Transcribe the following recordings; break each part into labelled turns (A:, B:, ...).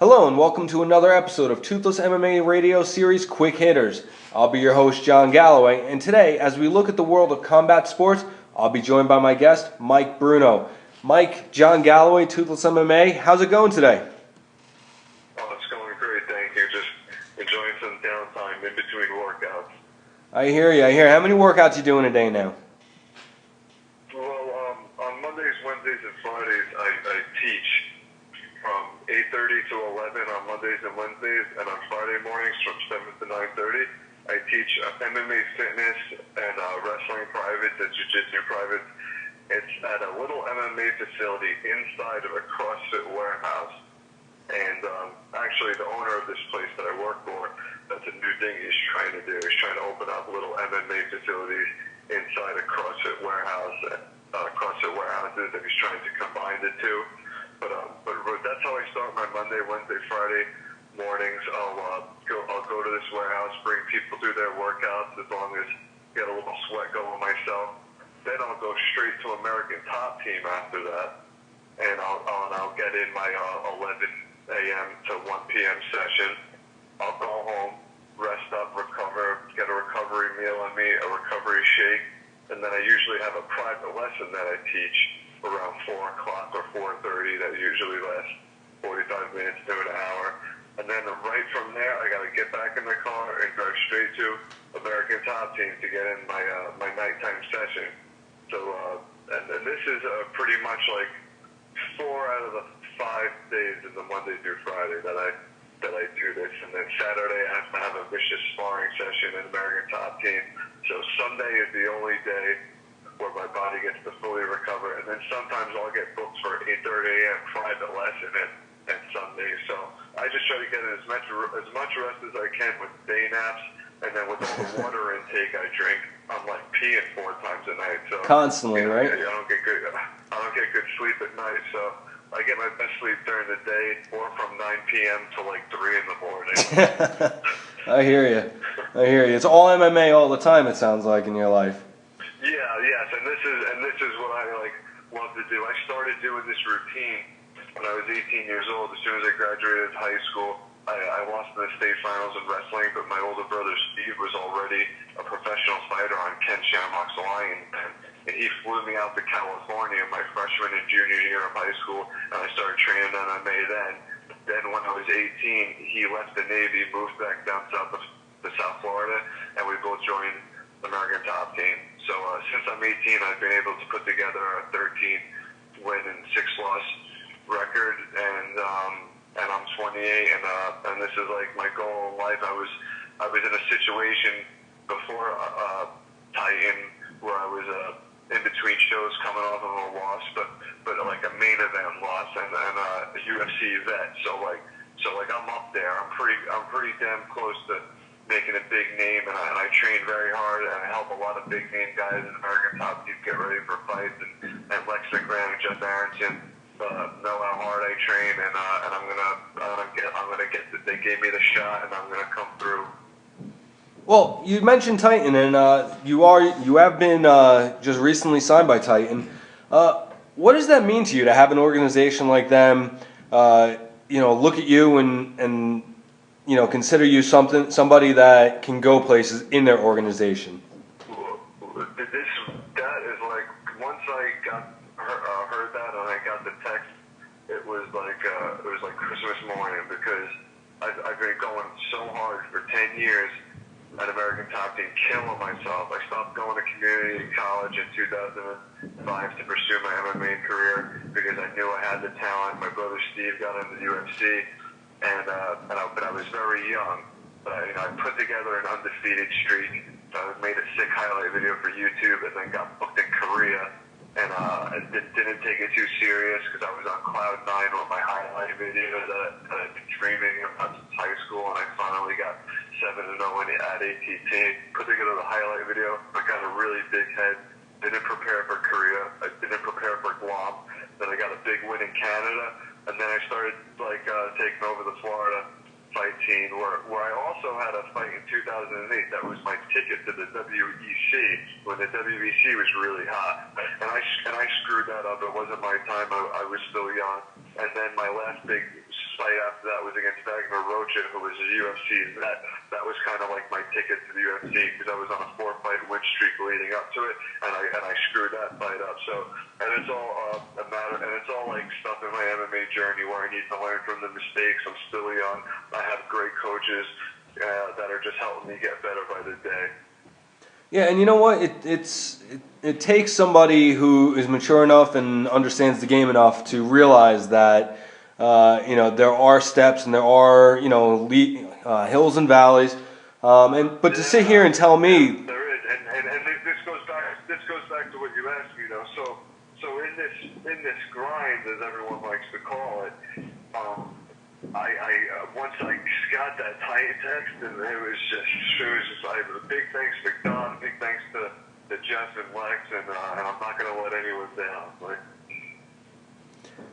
A: Hello and welcome to another episode of Toothless MMA Radio Series Quick Hitters. I'll be your host, John Galloway, and today, as we look at the world of combat sports, I'll be joined by my guest, Mike Bruno. Mike, John Galloway, Toothless MMA, how's it going today?
B: Oh, it's going great, thank you. Just enjoying some downtime in between workouts.
A: I hear you. How many workouts you doing a day now?
B: Well, on Mondays, Wednesdays, and Fridays, I teach from 8:30 to 11 on Mondays and Wednesdays, and on Friday mornings from 7 to 9:30, I teach MMA fitness and wrestling privates and jiu-jitsu privates. It's at a little MMA facility inside of a CrossFit warehouse. And actually, the owner of this place that I work for, that's a new thing he's trying to do. He's trying to open up little MMA facilities inside a CrossFit warehouse, CrossFit warehouses, and he's trying to combine the two. But that's how I start my Monday, Wednesday, Friday mornings. I'll go to this warehouse, bring people through their workouts as long as get a little sweat going myself. Then I'll go straight to American Top Team after that, and I'll get in my 11 a.m. to 1 p.m. session. I'll go home, rest up, recover, get a recovery meal on me, a recovery shake, and then I usually have a private lesson that I teach around 4 o'clock or 4:30. That usually lasts 45 minutes to an hour. And then right from there, I got to get back in the car and drive straight to American Top Team to get in my nighttime session. So, and this is pretty much like 4 out of the 5 days in the Monday through Friday that I do this. And then Saturday, I have to have a vicious sparring session in American Top Team. So Sunday is the only day where my body gets to fully recover. And then sometimes I'll get booked for 8:30 a.m. private lesson and Sunday. So I just try to get as much rest as I can with day naps. And then with all the water intake I drink, I'm like peeing 4 times a night. So
A: Constantly, right?
B: I don't get good sleep at night. So I get my best sleep during the day, or from 9 p.m. to like 3 in the morning.
A: I hear you. It's all MMA all the time, it sounds like, in your life.
B: Yes, and this is what I love to do. I started doing this routine when I was 18 years old. As soon as I graduated high school, I lost in the state finals in wrestling, but my older brother Steve was already a professional fighter on Ken Shamrock's Lion, and he flew me out to California my freshman and junior year of high school, and I started training MMA then. Then when I was 18, he left the Navy, moved back down south to South Florida, and we both joined American Top Team. So since I'm 18, I've been able to put together a 13-win and 6-loss record, and I'm 28, and this is like my goal in life. I was in a situation before Titan where I was in between shows, coming off of a loss, but like a main event loss and a UFC vet. So I'm up there. I'm pretty damn close to making a big name, and I train very hard, and I help a lot of big name guys in American Top Team get ready for fights, and Lex McGrath and Jeff Arrington know how hard I train, and I'm gonna get. They gave me the shot, and I'm gonna come through.
A: Well, you mentioned Titan, and you have been just recently signed by Titan. What does that mean to you to have an organization like them? Look at you and consider you somebody that can go places in their organization.
B: That is like, once I heard that and I got the text, it was like Christmas morning, because I've been going so hard for 10 years at American Top Team, killing myself. I stopped going to community college in 2005 to pursue my MMA career because I knew I had the talent. My brother Steve got into the UFC. But I was very young. But I put together an undefeated streak. I made a sick highlight video for YouTube, and then got booked in Korea. And I didn't take it too serious because I was on cloud 9 with my highlight video that I've been dreaming about since high school. And I finally got 7-0 at ATT. Put together the highlight video. I got a really big head. Didn't prepare for Korea. I didn't prepare for Guam. Then I got a big win in Canada. And then I started taking over the Florida fight scene, where I also had a fight in 2008 that was my ticket to the WEC when the WEC was really hot, and I screwed that up. It wasn't my time. I was still young. And then my last big fight after that was against Wagner Rochin, who was a UFC vet. That was kind of like my ticket to the UFC because I was on a 4-fight win streak leading up to it, and I screwed that fight up. So, and it's all a matter, and it's all like stuff in my MMA journey where I need to learn from the mistakes. I'm still young. I have great coaches that are just helping me get better by the day.
A: Yeah, and you know what? It takes somebody who is mature enough and understands the game enough to realize that there are steps and there are hills and valleys. But to sit here and tell me,
B: there is, and this goes back to what you asked me though. So in this grind, as everyone likes to call it, I once I got that Titan text, and it was just big thanks to Don, big thanks to Jeff and Lex, and I'm not going to let anyone down.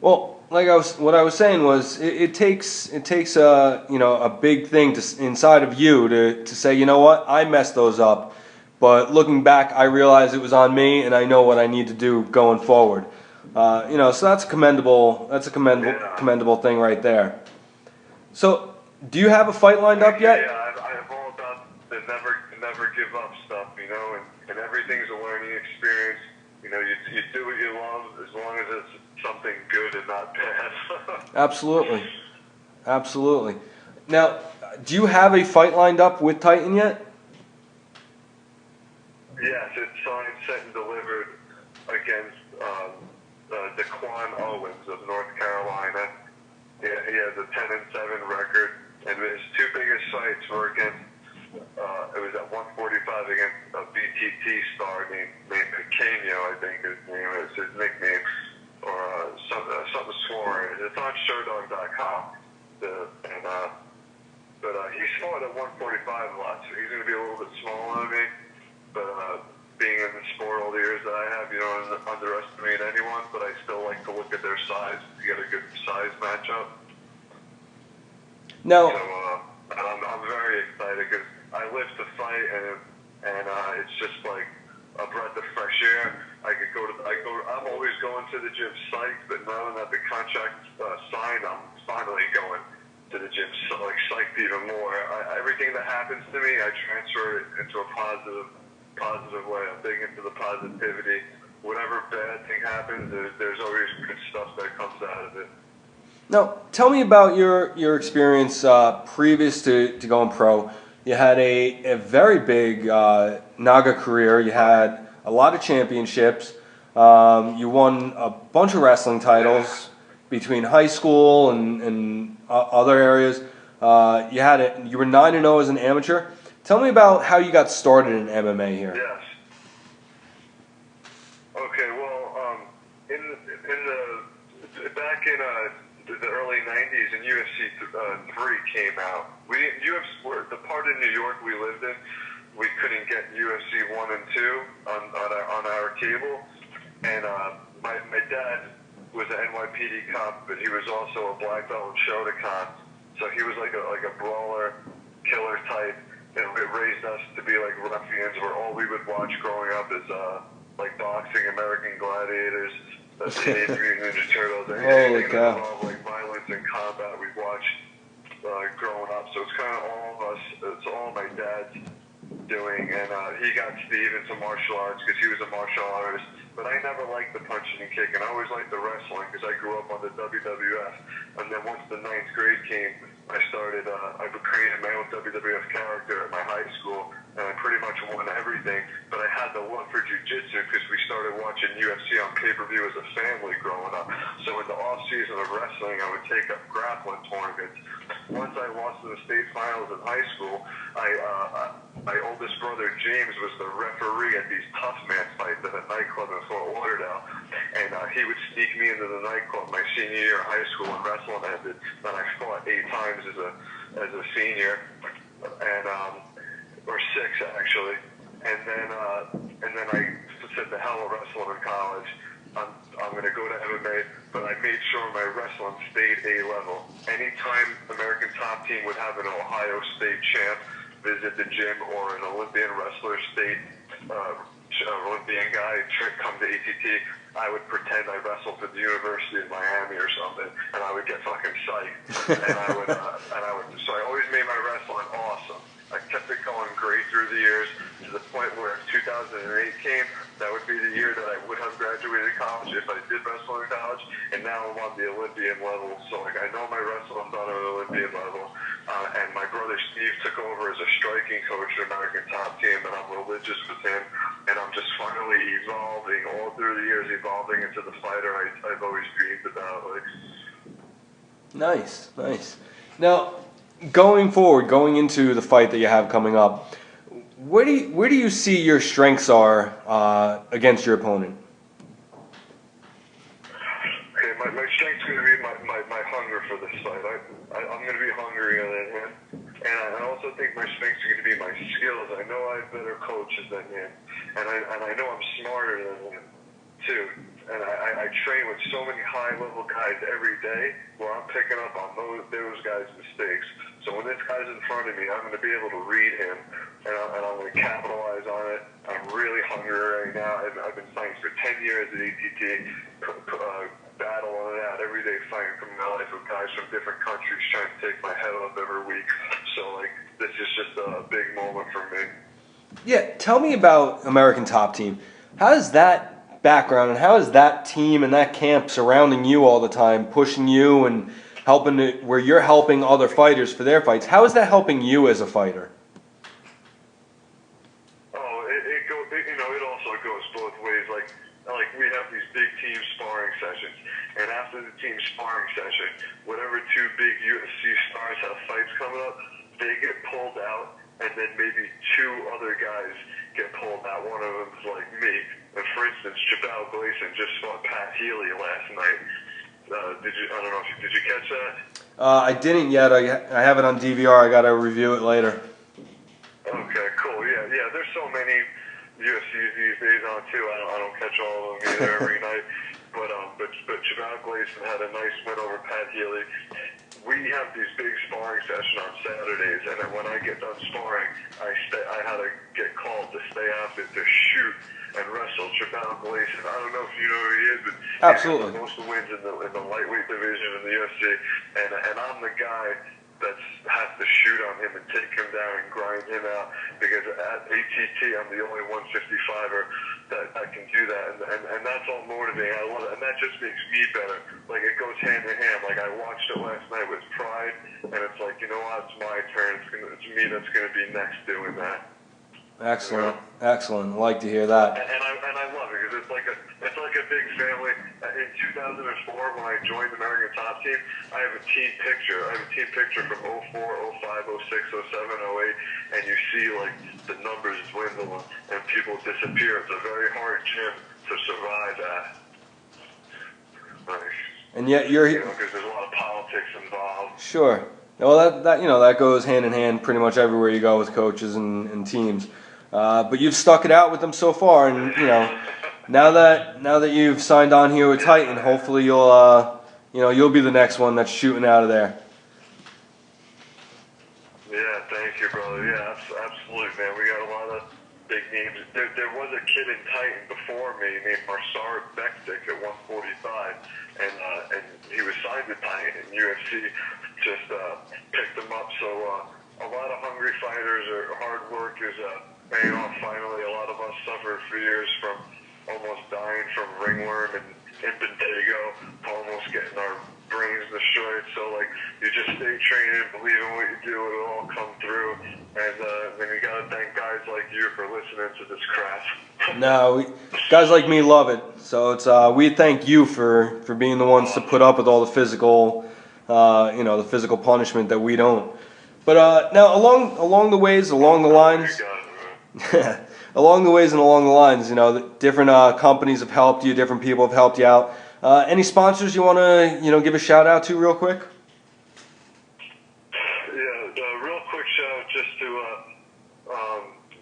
A: well, what I was saying was, it takes a big thing inside of you to say, you know what, I messed those up, but looking back, I realize it was on me, and I know what I need to do going forward. So that's commendable. That's a commendable thing right there. So, do you have a fight lined up yet?
B: Yeah, I'm all about the never give up stuff, and everything's a learning experience. You do what you love as long as it's something good and not bad.
A: Absolutely. Absolutely. Now, do you have a fight lined up with Titan yet?
B: Yes, it's signed, set, and delivered against DeQuan Owens of North Carolina. He has a 10-7 record, and his two biggest fights were against. It was at 145 against a BTT star named Pequeño, I think his name is, his nickname, or something sworn. It's on Showdog.com. But he fought at 145 a lot, so he's going to be a little bit smaller than me. But being in the sport all the years that I have, you don't underestimate anyone, but I still like to look at their size to get a good size matchup.
A: No.
B: So I'm very excited because I live to fight, and it's just like a breath of fresh air. I'm always going to the gym psyched, but now that the contract signed, I'm finally going to the gym psyched even more. Everything that happens to me, I transfer it into a positive way. I'm big into the positivity. Whatever bad thing happens, there's always good stuff that comes out of it.
A: Now, tell me about your experience previous to going pro. You had a very big Naga career. You had a lot of championships. You won a bunch of wrestling titles between high school and other areas. You were 9-0 as an amateur. Tell me about how you got started in MMA here.
B: Yes. Okay. Well, back in the early '90s, and UFC 3 came out. The part of New York we lived in, we couldn't get UFC 1 and 2 on our cable, and my dad was an NYPD cop, but he was also a black belt in Shotokan, so he was like a brawler, killer type. And it raised us to be like ruffians, where all we would watch growing up is like boxing, American Gladiators, Teenage Mutant Ninja Turtles, and anything that involved like violence and combat we watched growing up. So it's kind of all of us. It's all my dad's doing, and he got Steve into martial arts because he was a martial artist. But I never liked the punching and kicking. I always liked the wrestling because I grew up on the WWF. And then once the 9th grade came, I created my own WWF character at my high school, and I pretty much won everything. But I had the love for jiu-jitsu because we started watching UFC on pay-per-view as a family growing up. So in the off-season of wrestling, I would take up grappling tournaments. Once I lost in the state finals in high school, my oldest brother James was the referee at these tough man fights at a nightclub in Fort Lauderdale, and he would sneak me into the nightclub my senior year of high school when wrestling ended. And I fought 8 times as a senior, and or 6 actually, and then I said the hell of wrestling in college. I'm going to go to MMA, but I made sure my wrestling stayed A level. Anytime American Top Team would have an Ohio State champ visit the gym, or an Olympian wrestler, state Olympian guy come to ATT, I would pretend I wrestled at the University of Miami or something, and I would get fucking psyched. So I always made my wrestling awesome. I kept it going great through the years to the point where if 2008 came, that would be the year that I would have graduated college if I did wrestle in college. And now I'm on the Olympian level, so like I know my wrestling's on an Olympian level. And my brother Steve took over as a striking coach at American Top Team, and I'm religious with him. And I'm just finally evolving all through the years, evolving into the fighter I've always dreamed about. Like,
A: Nice, nice. Now, going forward, going into the fight that you have coming up, where do you see your strengths are against your opponent?
B: okay, my strength's going to be my hunger for this fight. I'm going to be hungrier than him. And I also think my strengths are going to be my skills. I know I have better coaches than him. And I know I'm smarter than him, too. And I train with so many high-level guys every day where I'm picking up on those guys' mistakes. So when this guy's in front of me, I'm going to be able to read him, and I'm going to capitalize on it. I'm really hungry right now. I've been fighting for 10 years at ATT, battling it out every day, fighting for my life with guys from different countries trying to take my head off every week. So, like, this is just a big moment for me.
A: Yeah, tell me about American Top Team. How does that background and how is that team and that camp surrounding you all the time, pushing you and helping where you're helping other fighters for their fights? How is that helping you as a fighter?
B: Oh, it also goes both ways. Like we have these big team sparring sessions, and after the team sparring session, whatever two big UFC stars have fights coming up, they get pulled out, and then maybe two other guys get pulled out. One of them's like me. And for instance, Jabal Gleason just fought Pat Healy last night. Did you catch that?
A: I didn't yet. I have it on DVR. I got to review it later.
B: Okay, cool. Yeah. There's so many UFCs these days on too. I don't catch all of them either every night. But Jabal Gleason had a nice win over Pat Healy. We have these big sparring sessions on Saturdays, and then when I get done sparring, I had to get called to stay after to shoot and wrestle Jabal Gleason. I don't know if you know who he is, but
A: absolutely,
B: he has the most wins in the lightweight division in the UFC, and I'm the guy that has to shoot on him and take him down and grind him out, because at ATT I'm the only 155er that can do that, and that's all motivating. I love it, and that just makes me better. Like, it goes hand in hand. Like, I watched it last night with pride, and it's like, you know what, it's my turn. It's me that's going to be next doing that.
A: Excellent, excellent. I like to hear that.
B: And I love it because it's like a big family. In 2004, when I joined the American Top Team, I have a team picture. I have a team picture from 04, 05, 06, 07, 08, and you see like the numbers dwindle and people disappear. It's a very hard gym to survive at. Like,
A: and yet
B: because there's a lot of politics involved.
A: Sure. Well, that goes hand in hand pretty much everywhere you go with coaches and teams. But you've stuck it out with them so far, and now that you've signed on here with Titan, hopefully you'll be the next one that's shooting out of there.
B: Yeah, thank you, brother. Yeah, absolutely, man. We got a lot of big names. There was a kid in Titan before me named Marsar Bektik at 145, and he was signed to Titan, and UFC just picked him up. So a lot of hungry fighters or hard work is paying off finally. A lot of us suffered for years from almost dying from ringworm and impetigo, almost getting our brains destroyed. So like, you just stay training, believe in what you do, it'll all come through. And then you gotta thank guys like you for listening to this crap.
A: No, guys like me love it. So it's we thank you for being the ones to put up with all the physical, the physical punishment that we don't. But now along the ways, along the lines. Along the ways and along the lines, different companies have helped you, different people have helped you out. Any sponsors you want to, give a shout out to real quick?
B: Yeah, real quick shout out just to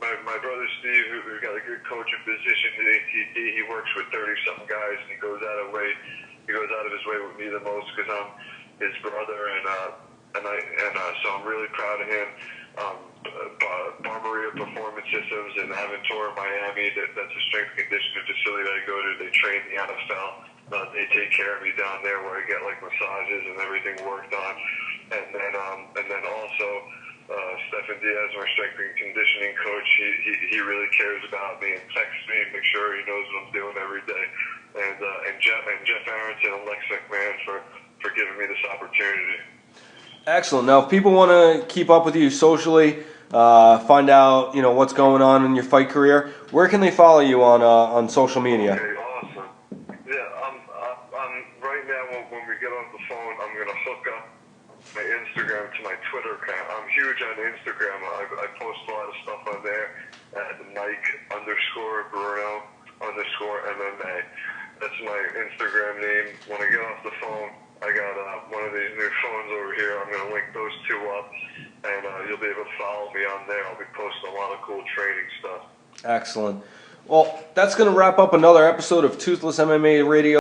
B: my brother Steve, who's got a good coaching position at ATT. He works with 30-something guys, and he goes out of his way with me the most because I'm his brother, and so I'm really proud of him. Barbaria Performance Systems in Aventura, Miami. That's a strength conditioning facility that I go to. They train the NFL. They take care of me down there where I get like massages and everything worked on. And then also Stefan Diaz, my strength and conditioning coach, he really cares about me and texts me and make sure he knows what I'm doing every day. And Jeff Aronson and Lex McMahon for giving me this opportunity.
A: Excellent. Now, if people want to keep up with you socially, find out what's going on in your fight career, where can they follow you on social media?
B: Okay, awesome. Yeah, I'm right now when we get off the phone, I'm gonna hook up my Instagram to my Twitter account. I'm huge on Instagram. I post a lot of stuff on there at Mike_Bruno_MMA. That's my Instagram name. When I get off the phone, I got one of these new phones over here. I'm going to link those two up, and you'll be able to follow me on there. I'll be posting a lot of cool training stuff.
A: Excellent. Well, that's going to wrap up another episode of Toothless MMA Radio.